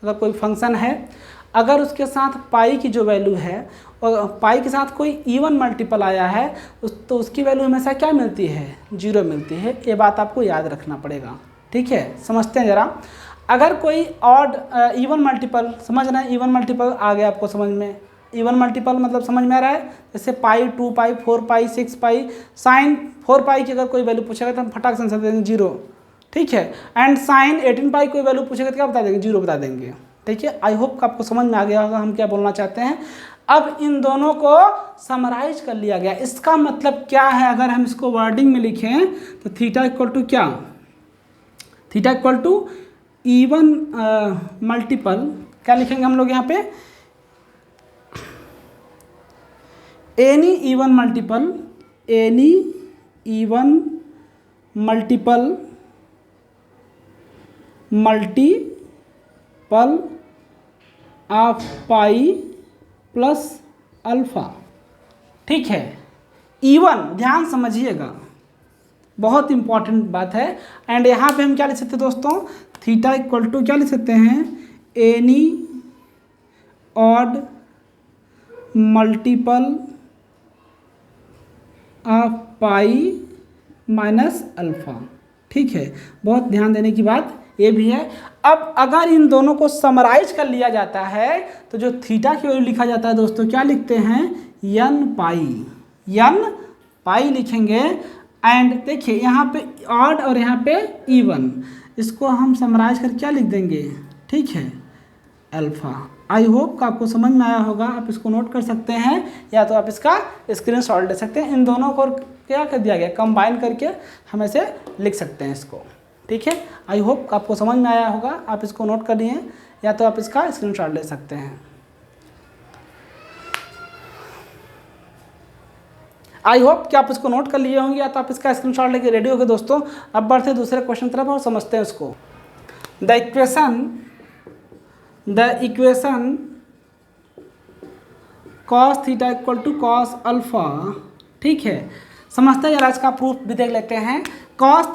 अगर कोई फंक्शन है, अगर उसके साथ पाई की जो वैल्यू है और पाई के साथ कोई इवन मल्टीपल आया है तो उसकी वैल्यू हमेशा क्या मिलती है, 0 मिलती है। ये बात आपको याद रखना पड़ेगा, ठीक है। समझते हैं ज़रा, अगर कोई ऑड इवन मल्टीपल, समझ रहे हैं, इवन मल्टीपल आ गया आपको समझ में, इवन मल्टीपल मतलब समझ में आ रहा है, जैसे पाई, 2 पाई, 4 पाई, 6 पाई, साइन 4 पाई की अगर कोई वैल्यू पूछेगा तो हम फटाक से आंसर देंगे 0, ठीक है। एंड साइन 18 पाई कोई वैल्यू पूछेगा तो क्या बता देंगे, 0 बता देंगे, ठीक है। आई होप आपको समझ में आ गया होगा हम क्या बोलना चाहते हैं। अब इन दोनों को समराइज कर लिया गया, इसका मतलब क्या है, अगर हम इसको वर्डिंग में लिखें तो थीटा इक्वल टू क्या, theta equal to even multiple, क्या लिखेंगे हम लोग यहाँ पे, any even multiple, any even multiple multiple of pi plus alpha, ठीक है। इवन, ध्यान समझिएगा, बहुत इंपॉर्टेंट बात है। एंड यहाँ पे हम क्या लिख सकते हैं दोस्तों, थीटा इक्वल टू क्या लिख सकते हैं, any odd multiple of pi minus alpha, ठीक है। बहुत ध्यान देने की बात ये भी है। अब अगर इन दोनों को समराइज कर लिया जाता है तो जो थीटा की वैल्यू लिखा जाता है दोस्तों, क्या लिखते हैं, यन पाई, यन पाई लिखेंगे। एंड देखिए यहाँ पे ऑड और यहाँ पे इवन, इसको हम समराइज कर क्या लिख देंगे, ठीक है, अल्फा। आई होप आपको समझ में आया होगा, आप इसको नोट कर सकते हैं या तो आप इसका स्क्रीनशॉट ले सकते हैं। इन दोनों को क्या कर दिया गया, कंबाइन करके हम ऐसे लिख सकते हैं इसको, ठीक है। आई होप आपको समझ में आया होगा, आप इसको नोट कर लिए या तो आप इसका स्क्रीनशॉट ले सकते हैं। आई होप कि आप इसको नोट कर लिए होंगे या तो आप इसका स्क्रीनशॉट लेके रेडी हो गए दोस्तों। अब बढ़ते हैं दूसरे क्वेश्चन तरफ और समझते हैं उसको। The equation cos theta equal to cos alpha, ठीक है। समझते हैं जरा, इसका प्रूफ भी देख लेते हैं। Cos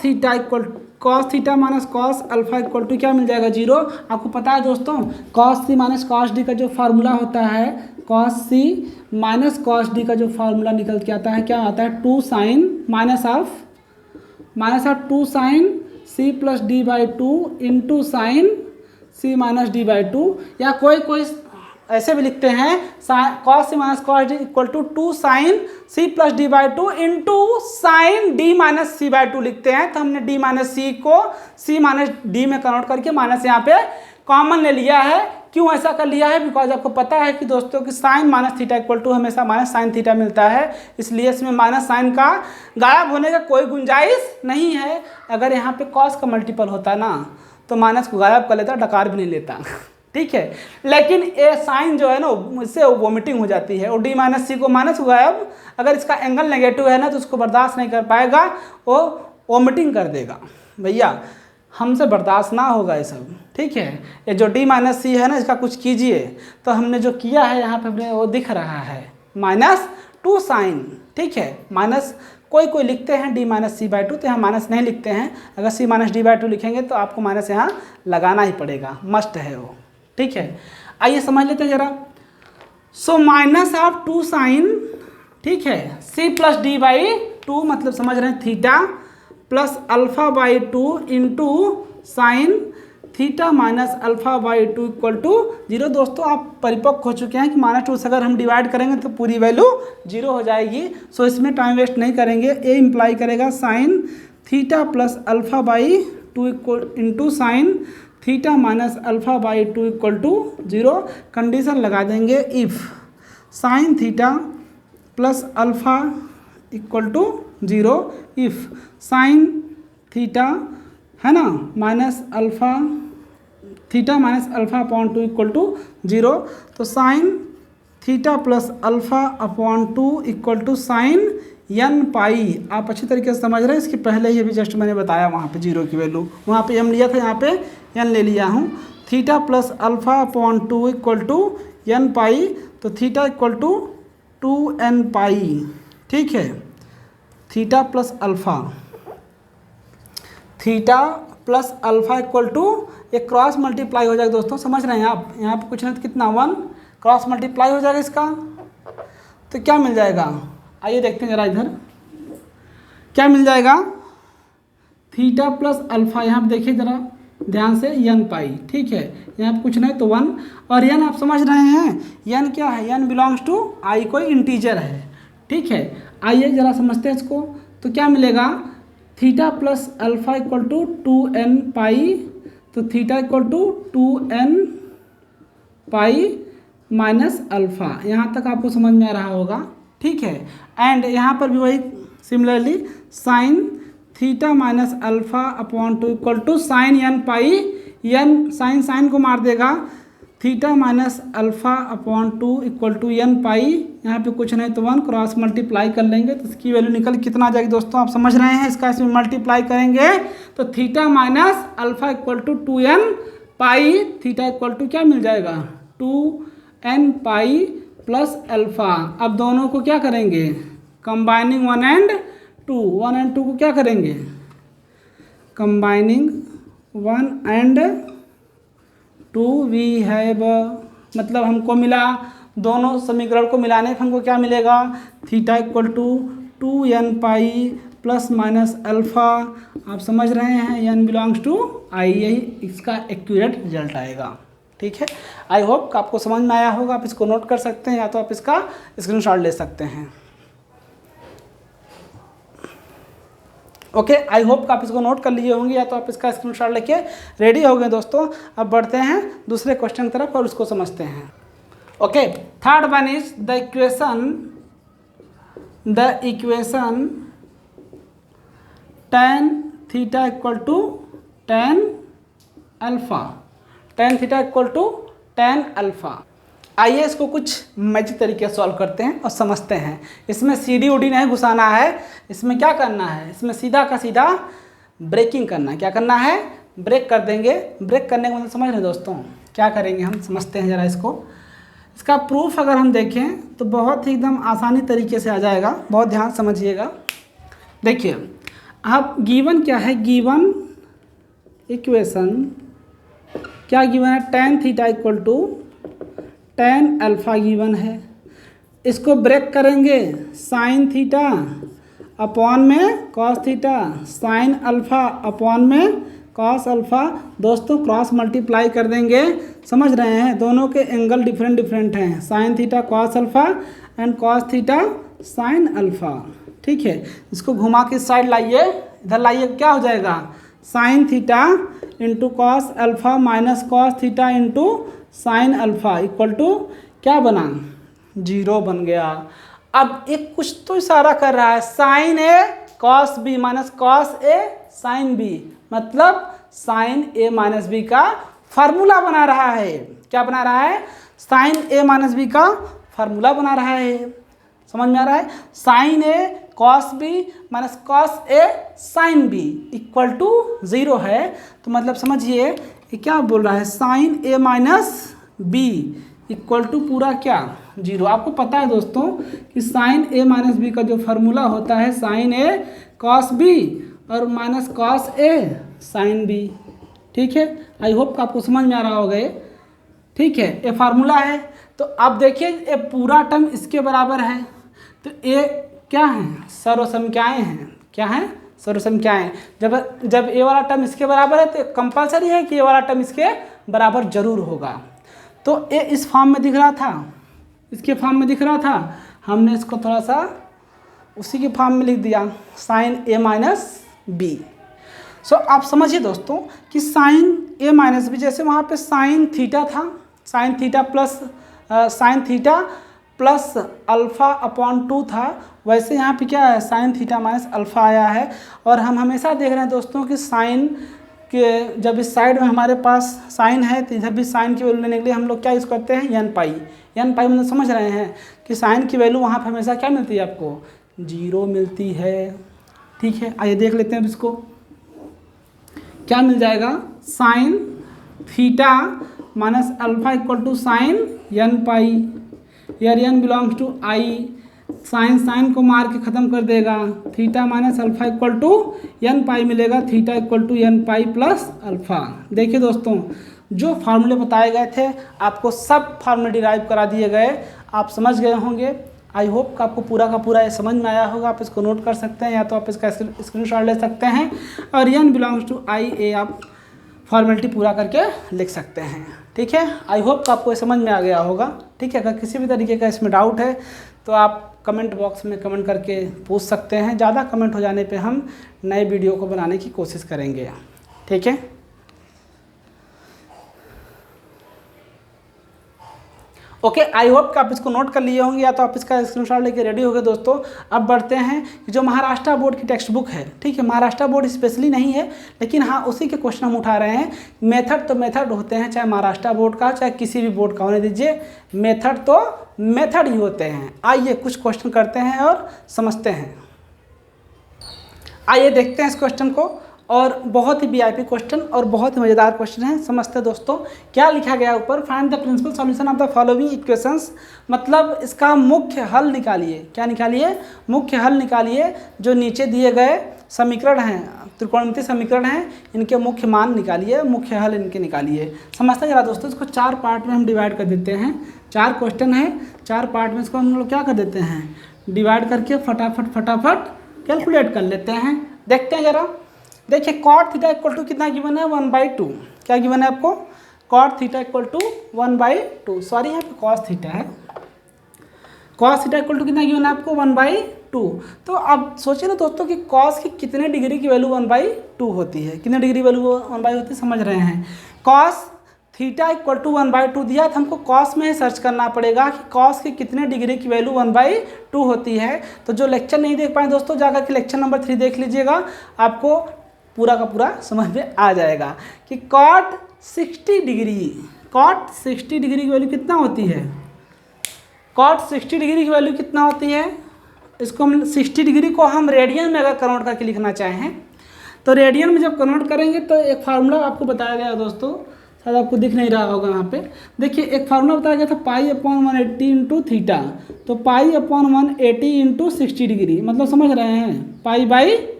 theta minus cos alpha equal to क्या मिल जाएगा, 0। आपको पता है दोस्तों, cos C minus cos D का जो फार्मूला होता है, cos C minus cos D का जो फार्मूला निकल के आता है, क्या आता है, 2 sine minus of 2 sine C plus D by 2 into sine C minus D by 2, या कोई ऐसे भी लिखते हैं cos C minus cos D equal to 2 sine C plus D by 2 into sine D minus C by 2 लिखते हैं। तो हमने डी माइनस सी को सी माइनस डी में कन्वर्ट करके माइनस यहाँ पे कॉमन ले लिया है। क्यों ऐसा कर लिया है, बिकॉज आपको पता है कि दोस्तों कि sine minus theta equal to हमेशा माइनस साइन थीटा मिलता है, इसलिए इसमें माइनस साइन का गायब होने का कोई गुंजाइश नहीं है। अगर यहाँ पे कॉस का मल्टीपल होता ना तो माइनस को गायब कर लेता, डकार भी नहीं लेता, ठीक है। लेकिन ये साइन जो है ना, इससे वोमिटिंग हो जाती है, और डी माइनस सी को माइनस को गायब, अगर इसका एंगल नेगेटिव है ना तो उसको बर्दाश्त नहीं कर पाएगा, वो वोमिटिंग कर देगा। भैया हमसे बर्दाश्त ना होगा ये सब, ठीक है। ये जो डी माइनस सी है ना, इसका कुछ कीजिए। तो हमने जो किया है यहाँ पे अपने वो दिख रहा है -2 साइन, ठीक है। माइनस कोई लिखते हैं डी माइनस सी बाई 2, तो यहाँ माइनस नहीं लिखते हैं। अगर सी माइनस डी बाई 2 लिखेंगे तो आपको माइनस यहाँ लगाना ही पड़ेगा, मस्ट है वो, ठीक है। आइए समझ लेते हैं जरा। सो माइनस ऑफ 2 साइन, ठीक है, सी प्लस डी बाई 2 मतलब समझ रहे हैं theta plus alpha by 2 into sine theta minus alpha by 2 equal to 0। दोस्तों आप परिपक्व हो चुके हैं कि -2 से अगर हम डिवाइड करेंगे तो पूरी वैल्यू 0 हो जाएगी। सो इसमें टाइम वेस्ट नहीं करेंगे। ए इम्प्लाई करेगा sine theta plus alpha by 2 equal into sine theta minus alpha by 2 equal to 0। Condition लगा देंगे if sine theta plus alpha equal to 0, if sine theta है ना minus alpha theta minus alpha upon 2 equal to 0। तो sine theta plus alpha upon 2 equal to sine n pi. आप अच्छी तरीके से समझ रहे हैं, इसके पहले ही अभी जस्ट मैंने बताया वहाँ पे 0 की वैल्यू, वहाँ पे एम लिया था, यहाँ पे यन ले लिया हूँ। Theta plus alpha upon 2 equal to n pi, तो theta equal to 2n pi, ठीक है। Theta plus alpha, theta plus alpha equal to एक क्रॉस मल्टीप्लाई हो जाएगा दोस्तों, समझ रहे हैं आप। यहाँ पे कुछ नहीं तो कितना 1 क्रॉस मल्टीप्लाई हो जाएगा इसका, तो क्या मिल जाएगा, आइए देखते हैं ज़रा इधर क्या मिल जाएगा। थीटा प्लस अल्फ़ा, यहाँ पे देखिए ज़रा ध्यान से, n पाई, ठीक है। यहाँ पे कुछ नहीं तो 1, और n आप समझ रहे हैं n क्या है, n बिलोंग्स टू i, कोई इंटीजर है, ठीक है। आइए ज़रा समझते हैं इसको, तो क्या मिलेगा, theta plus alpha equal to 2n pi, तो theta equal to 2n pi minus alpha, यहाँ तक आपको समझ में आ रहा होगा, ठीक है। एंड यहाँ पर भी वही similarly sine theta minus alpha upon 2 equal to sine n pi, n sine को मार देगा, theta minus alpha upon 2 equal to n pi, यहाँ पे कुछ नहीं तो 1 क्रॉस मल्टीप्लाई कर लेंगे तो इसकी वैल्यू निकल कितना आ जाएगी दोस्तों, आप समझ रहे हैं। इसका इसमें मल्टीप्लाई करेंगे तो theta minus alpha equal to 2n pi, theta equal to क्या मिल जाएगा 2n पाई प्लस अल्फ़ा। अब दोनों को क्या करेंगे, कंबाइनिंग 1 and 2 को क्या करेंगे, कंबाइनिंग 1 and 2 वी हैव, मतलब हमको मिला, दोनों समीकरण को मिलाने पर हमको क्या मिलेगा, theta equal to 2n pi plus minus alpha, आप समझ रहे हैं, n बिलोंग्स टू i, यही इसका एक्यूरेट रिजल्ट आएगा, ठीक है। आई होप कि आपको समझ में आया होगा, आप इसको नोट कर सकते हैं या तो आप इसका स्क्रीनशॉट ले सकते हैं। ओके, आई होप कि आप इसको नोट कर लिए होंगे या तो आप इसका स्क्रीनशॉट लेके रेडी हो गए दोस्तों। अब बढ़ते हैं दूसरे क्वेश्चन की तरफ और उसको समझते हैं। Okay, third one is the equation tan theta equal to tan alpha, tan theta equal to tan alpha. आइए इसको कुछ मैजिक तरीके से सॉल्व करते हैं और समझते हैं। इसमें सीडी उडी नहीं घुसाना है, इसमें क्या करना है, इसमें सीधा का सीधा ब्रेकिंग करना है। क्या करना है, ब्रेक कर देंगे। ब्रेक करने का मतलब समझ रहे हैं दोस्तों, क्या करेंगे हम, समझते हैं ज़रा इसको। इसका प्रूफ अगर हम देखें तो बहुत ही एकदम आसानी तरीके से आ जाएगा, बहुत ध्यान समझिएगा। देखिए अब गिवन क्या है, गिवन इक्वेशन क्या गिवन है, tan theta equal to tan alpha given है। इसको ब्रेक करेंगे, साइन थीटा अपॉन में cos theta, sine alpha upon में कॉस अल्फ़ा। दोस्तों क्रॉस मल्टीप्लाई कर देंगे, समझ रहे हैं, दोनों के एंगल डिफरेंट हैं, sine theta cos alpha and cos theta sine alpha, ठीक है। इसको घुमा के साइड लाइए, इधर लाइए, क्या हो जाएगा, sine theta into cos alpha minus cos theta into sine alpha equal to क्या बना, 0 बन गया। अब एक कुछ तो इशारा कर रहा है, sine A cos B minus cos A sine B, मतलब साइन ए माइनस बी का फार्मूला बना रहा है। क्या बना रहा है, साइन ए माइनस बी का फार्मूला बना रहा है, समझ में आ रहा है। Sine A cos B minus cos A sine B equal to 0 है, तो मतलब समझिए ये क्या बोल रहा है, sine A minus B equal to पूरा क्या 0। आपको पता है दोस्तों कि साइन ए माइनस बी का जो फार्मूला होता है साइन ए कॉस बी और minus cos A sine B, ठीक है। आई होप आपको समझ में आ रहा होगा ये, ठीक है। ये फार्मूला है, तो अब देखिए ये पूरा टर्म इसके बराबर है, तो ये क्या है, सर्वसंख्याएँ हैं, क्या है, सर्वसंख्याएँ। जब ए वाला टर्म इसके बराबर है तो कंपलसरी है कि ये वाला टर्म इसके बराबर जरूर होगा। तो ये इस फॉर्म में दिख रहा था, इसके फॉर्म में दिख रहा था, हमने इसको थोड़ा सा उसी के फॉर्म में लिख दिया, साइन ए माइनस बी। सो आप समझिए दोस्तों कि साइन ए माइनस बी, जैसे वहाँ पे साइन थीटा था, sign theta plus alpha upon 2 था, वैसे यहाँ पे क्या है, साइन थीटा माइनस अल्फ़ा आया है। और हम हमेशा देख रहे हैं दोस्तों कि साइन के जब इस साइड में हमारे पास साइन है तो इधर भी साइन की वैल्यू लेने के लिए हम लोग क्या यूज़ करते हैं, n पाई मतलब समझ रहे हैं कि साइन की वैल्यू वहाँ पर हमेशा क्या मिलती है, आपको 0 मिलती है, ठीक है। आइए देख लेते हैं इसको, क्या मिल जाएगा, sine theta minus alpha equal to sine n pi, यार n belongs to i, sine को मार के ख़त्म कर देगा, theta minus alpha equal to N pi मिलेगा, theta equal to N pi plus alpha. देखिए दोस्तों, जो फार्मूले बताए गए थे आपको सब फार्मूले डिराइव करा दिए गए, आप समझ गए होंगे। आई होप कि आपको पूरा का पूरा ये समझ में आया होगा। आप इसको नोट कर सकते हैं या तो आप इसका स्क्रीनशॉट ले सकते हैं और एन बिलोंग्स टू आई ए आप फॉर्मेलिटी पूरा करके लिख सकते हैं। ठीक है, आई होप कि आपको ये समझ में आ गया होगा। ठीक है, अगर किसी भी तरीके का इसमें डाउट है तो आप कमेंट बॉक्स में कमेंट करके पूछ सकते हैं। ज़्यादा कमेंट हो जाने पे हम नए वीडियो को बनाने की कोशिश करेंगे। ठीक है, ओके, आई होप कि आप इसको नोट कर लिए होंगे या तो आप इसका स्क्रीनशॉट लेके रेडी हो गए। दोस्तों अब बढ़ते हैं कि जो महाराष्ट्र बोर्ड की टेक्स्ट बुक है, ठीक है, महाराष्ट्र बोर्ड स्पेशली नहीं है लेकिन हाँ उसी के क्वेश्चन हम उठा रहे हैं। मेथड तो मेथड होते हैं, चाहे महाराष्ट्र बोर्ड का चाहे किसी भी बोर्ड का होने दीजिए, मेथड तो मेथड ही होते हैं। आइए कुछ क्वेश्चन करते हैं और समझते हैं। आइए देखते हैं इस क्वेश्चन को, और बहुत ही वीआईपी क्वेश्चन और बहुत ही मज़ेदार क्वेश्चन है। समझते हैं दोस्तों क्या लिखा गया ऊपर। Find the principal solution of the following equations, मतलब इसका मुख्य हल निकालिए। क्या निकालिए? मुख्य हल निकालिए। जो नीचे दिए गए समीकरण हैं, त्रिकोणमितीय समीकरण हैं, इनके मुख्य मान निकालिए, मुख्य हल इनके निकालिए। समझते हैं जरा दोस्तों, इसको 4 पार्ट में हम डिवाइड कर देते हैं। 4 क्वेश्चन है, 4 पार्ट में इसको हम लोग क्या कर देते हैं, डिवाइड करके फटाफट कैलकुलेट कर लेते हैं। देखते हैं जरा। देखिए कॉट थीटा इक्वल टू कितना गिवन है, 1/2। क्या गिवन है आपको? Cot theta equal to 1/2। Sorry यहाँ पे कॉस थीटा है। कॉस थीटा इक्वल टू कितना गिवन है आपको? 1/2। तो अब सोचिए ना दोस्तों कि कॉस की कितने डिग्री की वैल्यू 1/2 होती है। कितने डिग्री वैल्यू 1/2 होती है, समझ रहे हैं। कॉस थीटा इक्वल टू 1/2 दिया तो हमको कॉस में ही सर्च करना पड़ेगा कि कॉस की कितने डिग्री की वैल्यू 1/2 होती है। तो जो लेक्चर नहीं देख पाए दोस्तों, जाकर के लेक्चर नंबर 3 देख लीजिएगा, आपको पूरा का पूरा समझ में आ जाएगा कि कॉट 60 डिग्री की वैल्यू कितना होती है। कॉट 60 डिग्री की वैल्यू कितना होती है, इसको हम 60 डिग्री को हम रेडियन में अगर कन्वर्ट करके लिखना चाहें तो रेडियन में जब कन्वर्ट करेंगे तो एक फार्मूला आपको बताया गया दोस्तों, शायद आपको दिख नहीं रहा होगा यहाँ पे। देखिए एक फार्मूला बताया गया था पाई/180 इंटू थीटा। तो पाई/180 इंटू 60 डिग्री, मतलब समझ रहे हैं, पाई/3।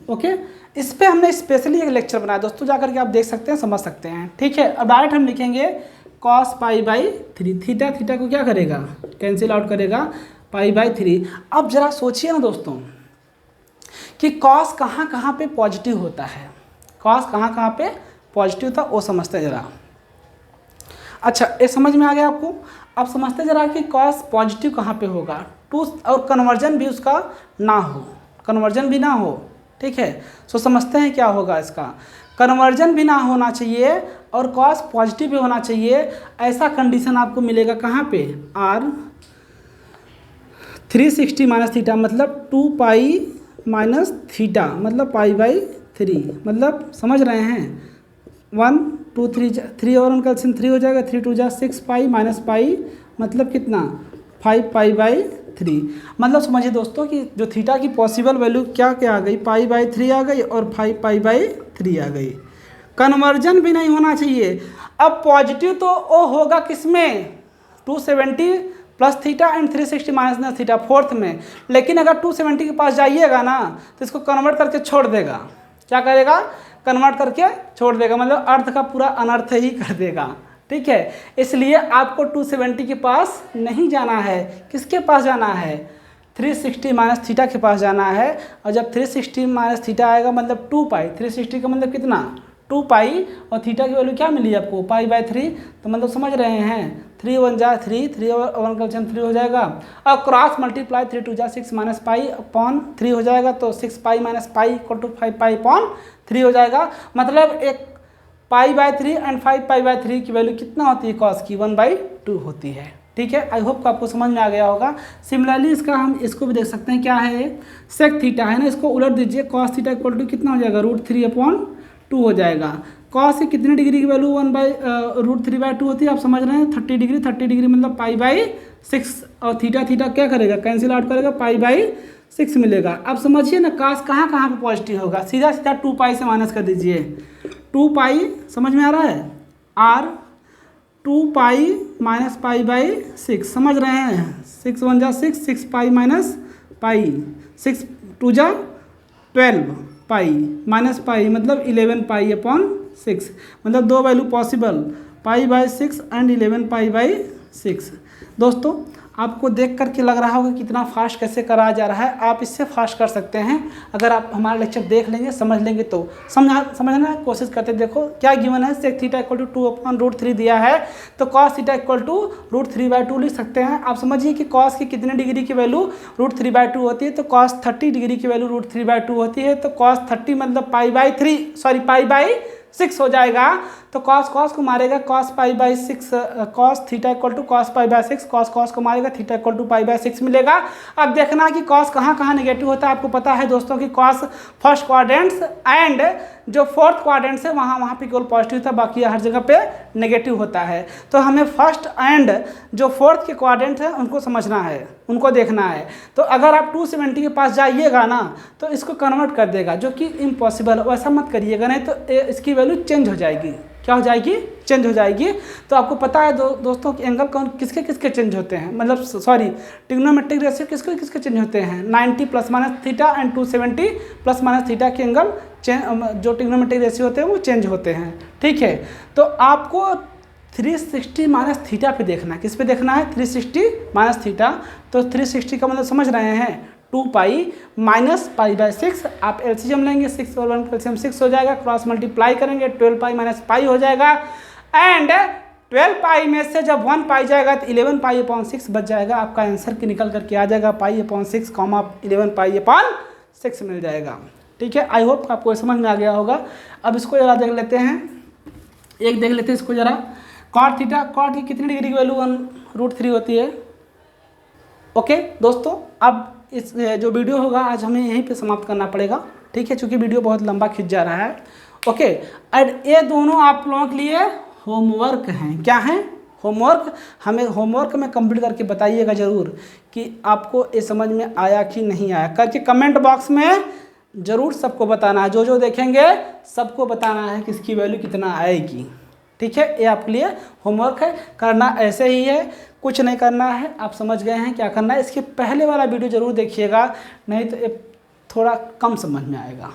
ओके, इस पे हमने स्पेशली एक लेक्चर बनाया दोस्तों, जाकर के आप देख सकते हैं, समझ सकते हैं। ठीक है, अब डायरेक्ट हम लिखेंगे कॉस पाई/3। थीटा को क्या करेगा, कैंसिल आउट करेगा, पाई/3। अब जरा सोचिए ना दोस्तों कि कॉस कहाँ पे पॉजिटिव होता है, कॉस कहाँ पे पॉजिटिव था, वो समझते जरा। अच्छा ये समझ में आ गया आपको। अब समझते जरा कि कॉस पॉजिटिव कहाँ पे होगा, टू और कन्वर्जन भी उसका ना हो, कन्वर्जन भी ना हो। ठीक है, सो समझते हैं क्या होगा इसका। कन्वर्जन भी ना होना चाहिए और कॉस पॉजिटिव भी होना चाहिए। ऐसा कंडीशन आपको मिलेगा कहाँ पे, आर 360 माइनस थीटा, मतलब 2 पाई माइनस थीटा, मतलब पाई/3। मतलब समझ रहे हैं, 1 2 3 और उनका कैल्शियम 3 हो जाएगा, 3 2 जा 6 पाई माइनस पाई, मतलब कितना 5 पाई/3। मतलब समझिए दोस्तों कि जो थीटा की पॉसिबल वैल्यू क्या आ गई, पाई/3 आ गई और 5 पाई/3 आ गई। कन्वर्जन भी नहीं होना चाहिए। अब पॉजिटिव तो वो होगा किसमें, 270 plus theta and 360 minus theta, fourth में। लेकिन अगर 270 के पास जाइएगा ना तो इसको कन्वर्ट करके छोड़ देगा। क्या करेगा, कन्वर्ट करके छोड़ देगा, मतलब अर्थ का पूरा अनर्थ ही कर देगा। ठीक है, इसलिए आपको 270 के पास नहीं जाना है, किसके पास जाना है, 360 माइनस थीटा के पास जाना है। और जब 360 माइनस थीटा आएगा मतलब 2 पाई, 360 का मतलब कितना, 2 पाई, और थीटा की वैल्यू क्या मिली आपको, पाई/3। तो मतलब समझ रहे हैं, 3 1 जा 3, 3 और 1 का 3 हो जाएगा, और क्रॉस मल्टीप्लाई 3 2 जा 6 माइनस पाई/3 हो जाएगा, तो 6 pi minus pi equal to 5 पाई/3 हो जाएगा। मतलब एक पाई/3 एंड 5 पाई/3 की वैल्यू कितना होती है कॉस की, 1/2 होती है। ठीक है, आई होप आपको समझ में आ गया होगा। सिमिलरली इसका हम इसको भी देख सकते हैं, क्या है, सेक थीटा है ना, इसको उलट दीजिए, कॉस थीटा इक्वल टू कितना हो जाएगा, √3/2 हो जाएगा। कॉस की कितने डिग्री की वैल्यू √3/2 होती है, आप समझ रहे हैं, 30 डिग्री मतलब पाई/6, और थीटा क्या करेगा, कैंसिल आउट करेगा, पाई/6 मिलेगा। अब समझिए ना कॉस कहाँ पे पॉजिटिव होगा, सीधा 2 पाई से माइनस कर दीजिए, 2 पाई, समझ में आ रहा है, or 2 pi minus pi by 6, समझ रहे हैं। 6 1 जा 6, 6 पाई माइनस पाई, 6 2 जा 12 पाई माइनस पाई मतलब 11 पाई अपॉन 6, मतलब दो value possible, pi by 6 and 11 pi by 6। दोस्तों आपको देख करके लग रहा होगा कितना फास्ट कैसे कराया जा रहा है, आप इससे फास्ट कर सकते हैं अगर आप हमारा लेक्चर देख लेंगे, समझ लेंगे तो। समझना कोशिश करते देखो क्या गिवन है, सेक थीटा इक्वल टू 2/√3 दिया है, तो कॉस थीटा इक्वल टू √3/2 लिख सकते हैं। आप समझिए कि कॉस की कितने डिग्री की वैल्यू √3/2 होती है, तो कॉस 30 डिग्री की वैल्यू √3/2 होती है, तो कॉस 30 मतलब पाई बाई 6 हो जाएगा। तो कॉस को मारेगा cos pi by 6, cos theta equal to cos pi by 6, cos को मारेगा theta equal to pi by 6 मिलेगा। अब देखना कि कॉस कहाँ कहाँ नेगेटिव होता है। आपको पता है दोस्तों कि कॉस फर्स्ट क्वाड्रेंट्स एंड जो फोर्थ क्वाड्रेंट्स है वहाँ पे केवल पॉजिटिव था, बाकी हर जगह पे नेगेटिव होता है। तो हमें फर्स्ट एंड जो फोर्थ के क्वाड्रेंट है उनको समझना है, उनको देखना है। तो अगर आप 270 के पास जाइएगा ना तो इसको कन्वर्ट कर देगा, जो कि इम्पॉसिबल, वैसा मत करिएगा, नहीं तो इसकी वैल्यू चेंज हो जाएगी। क्या हो जाएगी? चेंज हो जाएगी। तो आपको पता है दोस्तों कि एंगल कौन किसके किसके चेंज होते हैं, मतलब सॉरी ट्रिग्नोमेट्रिक रेशियो किसके किसके चेंज होते हैं, 90 plus minus theta and 270 plus minus theta के एंगल जो ट्रिग्नोमेट्रिक रेशियो होते हैं वो चेंज होते हैं। ठीक है, तो आपको 360 माइनस थीटा पे देखना है। किस पे देखना है? 360 माइनस थीटा। तो 360 का मतलब समझ रहे हैं, 2 पाई माइनस पाई बाई 6। आप एलसीएम लेंगे, 6 और 1 का एलसीएम 6 हो जाएगा, क्रॉस मल्टीप्लाई करेंगे 12 पाई माइनस पाई हो जाएगा, एंड 12 पाई में से जब 1 पाई जाएगा तो 11 पाई अपॉन 6 बच जाएगा। आपका आंसर की निकल करके आ जाएगा pi upon 6 comma 11 pi upon 6 मिल जाएगा। ठीक है, आई होप आपको समझ में आ गया होगा। अब इसको जरा देख लेते हैं, एक देख लेते हैं इसको जरा। कॉट थीटा, कॉट की कितनी डिग्री की वैल्यू 1√3 होती है। ओके दोस्तों, अब इस जो वीडियो होगा आज हमें यहीं पे समाप्त करना पड़ेगा। ठीक है, चूँकि वीडियो बहुत लंबा खिंच जा रहा है। ओके, एंड ये दोनों आप लोगों के लिए होमवर्क हैं। क्या हैं? होमवर्क। हमें होमवर्क में कंप्लीट करके बताइएगा ज़रूर कि आपको ये समझ में आया कि नहीं आया, करके कमेंट बॉक्स में ज़रूर सबको बताना है। जो देखेंगे सबको बताना है कि इसकी वैल्यू कितना आएगी। ठीक है, ये आपके लिए होमवर्क है, करना ऐसे ही है, कुछ नहीं करना है। आप समझ गए हैं क्या करना है। इसके पहले वाला वीडियो ज़रूर देखिएगा, नहीं तो ये थोड़ा कम समझ में आएगा।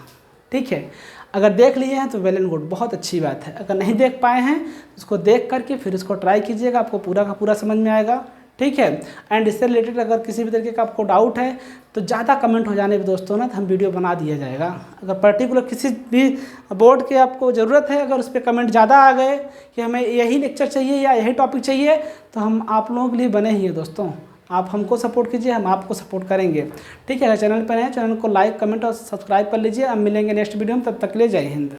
ठीक है, अगर देख लिए हैं तो वेल एंड गुड, बहुत अच्छी बात है। अगर नहीं देख पाए हैं तो उसको देख करके फिर इसको ट्राई कीजिएगा, आपको पूरा का पूरा समझ में आएगा। ठीक है, एंड इससे रिलेटेड अगर किसी भी तरीके का आपको डाउट है तो ज़्यादा कमेंट हो जाने पर दोस्तों ना तो हम वीडियो बना दिया जाएगा। अगर पर्टिकुलर किसी भी बोर्ड के आपको ज़रूरत है, अगर उस पर कमेंट ज़्यादा आ गए कि हमें यही लेक्चर चाहिए या यही टॉपिक चाहिए, तो हम आप लोगों के लिए बने ही हैं दोस्तों। आप हमको सपोर्ट कीजिए, हम आपको सपोर्ट करेंगे। ठीक है, अगर चैनल पर हैं चैनल को लाइक कमेंट और सब्सक्राइब कर लीजिए। अब मिलेंगे नेक्स्ट वीडियो में, तब तक के लिए जय हिंद।